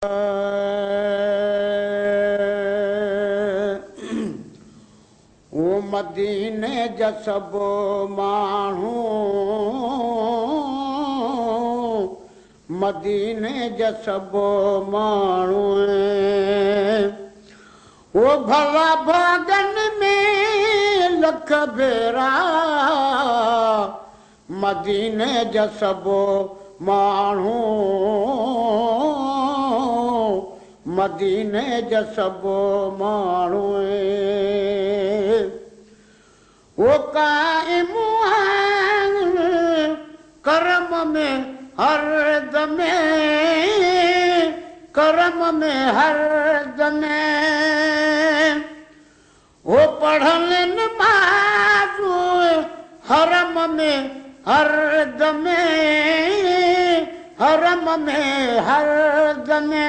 वो मदीने जा सब माण्हू मदीने जा सब माण्हू वो भला भागन में लख भेरा मदीने जा सब माण्हू मदीने जा सब माण्हू वो काइम करम में हर दमे करम में हर दमे वो पढ़ल नमाज़ हरम में हर दमे हरम में हर दमे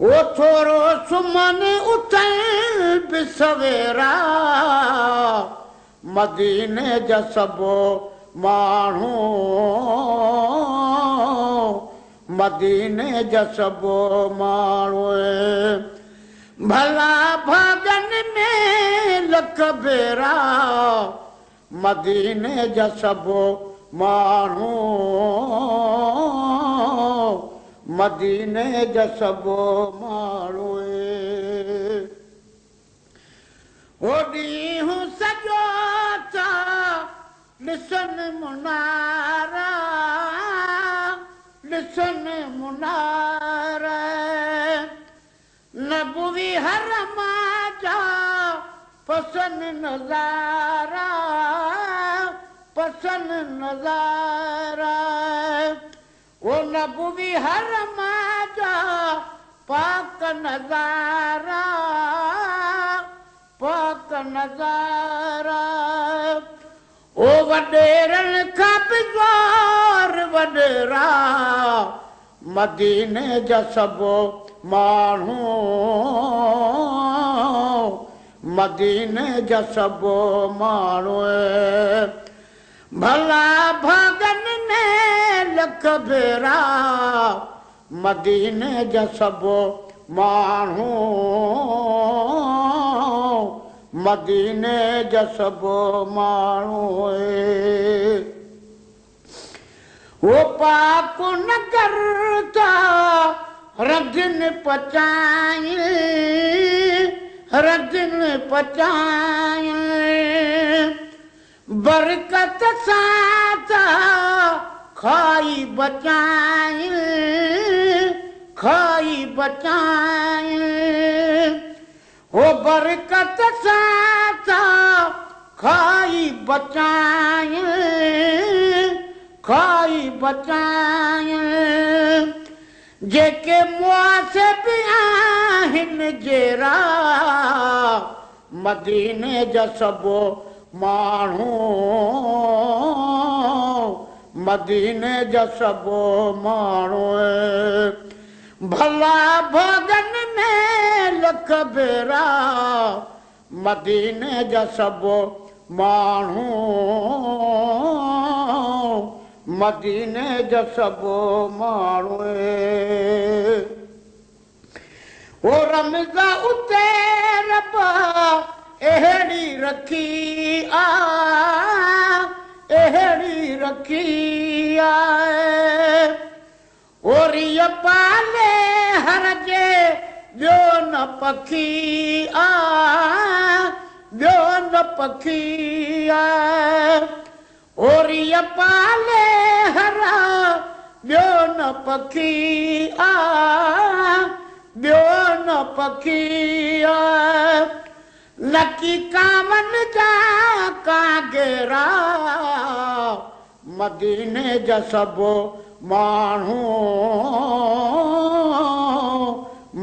वो थोरो सुमन उथल भी सवेरा मदीने जा सब माण्हू मदीने जा सब माण्हू भला भागन में लख भेरा मदीने जा सब माण्हू मदीने जा सब माण्हू वो ॾींहुं सॼो था ॾिसनि मुनारा ॾिसनि मुनारा नबवी हरमा जा पसंदि नज़ारा पसंदि नज़ारा वो नबवी हरमा जा पाक नज़ारा पाक नज़ारा ओ वडेरन का बिज़ार वडेरा मदीने जा सब माण्हू मदीने जा सब माण्हू भला भागन में लख भेरा मदीने जा सब माण्हू मदीने जा सब माण्हू वो पाक नगर था रजन पचाए रजन पचाए बरकत साथ खाई बचाए खाई बचाए वो बरकत साथ खाई बचाए खाई बचाए जेके मुआसे भी आहिनि जेरा मदीने जा सब माण्हू मदीने जा सब माण्हू भला भागन में लख भेरा मदीने जा सब माण्हू मदीने जा सब माण्हू वो रमज़ा उते रब अहिड़ी रखी आ अहिड़ी रखी आहे ओरीअ पाले हर जे ॿियो न पखी आ ॿियो न पखी आहे ओरीअ पाले हरा ॿियो न पखी आ ॿियो न पखी आहे नकी कामन जा कागेरा मदीने जा सब माण्हू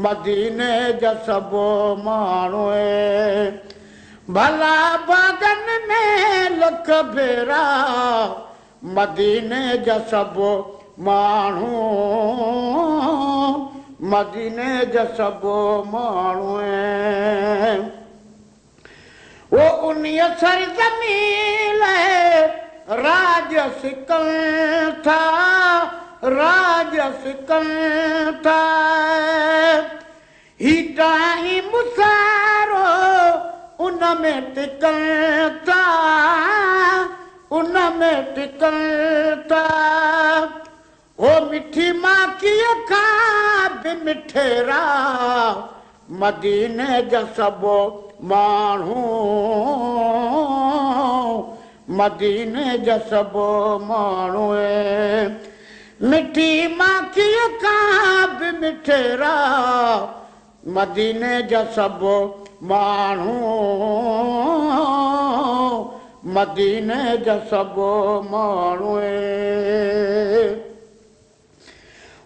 मदीने जा सब माण्हू भला भागन में लख भेरा मदीने जा सब माण्हू मदीने जा सब माण्हू वो उन्हीअ सरज़मीन राज सिकल था राजस कंता ही टाई मुसारो उनमें टिकलता उनमें टिकलता ओ मिठी माँ की अखा मिठेरा मदीने जा सबो माण्हू मदीने जा सबो माण्हू मिठी माँ की अखा मिठेरा मदीने जा सबो माण्हू मदीने जा सबो माण्हू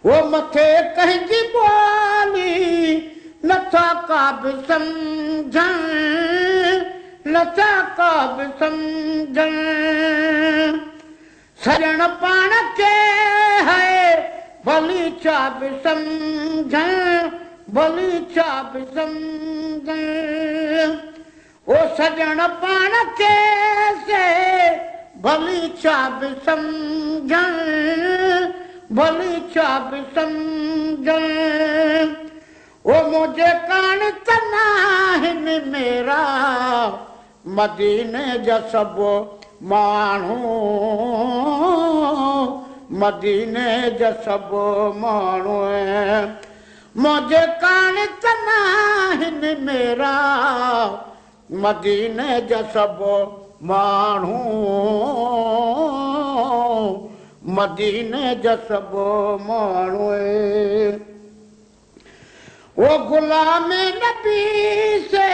वो मथे कंहिंजी ॿोली नथा का बि सम्झण नथा का बि सम्झण सॼण पाण खे है भली छा बि सम्झण भली छा बि सम्झण ओ सॼण पाण खे से भली छा बि सम्झण भली छा बि सम्झण ओ मुझे कान तना हिन मेरा मदीने जा सबो माण्हू मदीने जा सबो माण्हू मुझे कान तना हिन मेरा मदीने जा सबो माण्हू मदीने जा सबो माण्हू वो गुलाम नबी से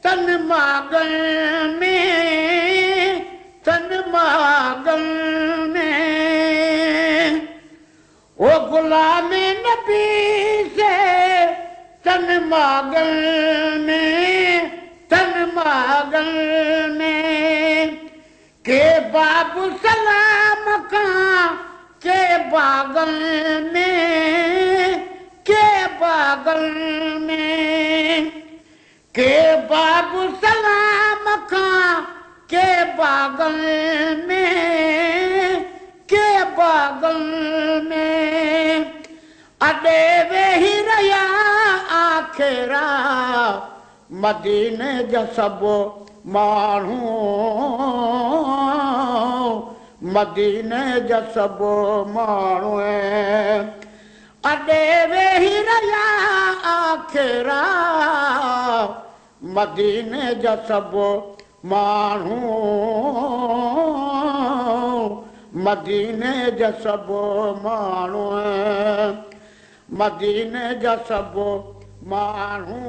तन मागन में वो गुलाम नबी से तन मागन में के बाबू सलाम का के बागल में के बागल में के बाबू सलाम का के बागल में के बागल में अॾे वेही रहिया आखेरा मदीने जा सबो माण्हू मदीने जा सबो माण्हू अॾे वेही रहिया आखेरा मदीने जा सबो माण्हू मदीने जा सबो माण्हू मदीने जा सबो माण्हू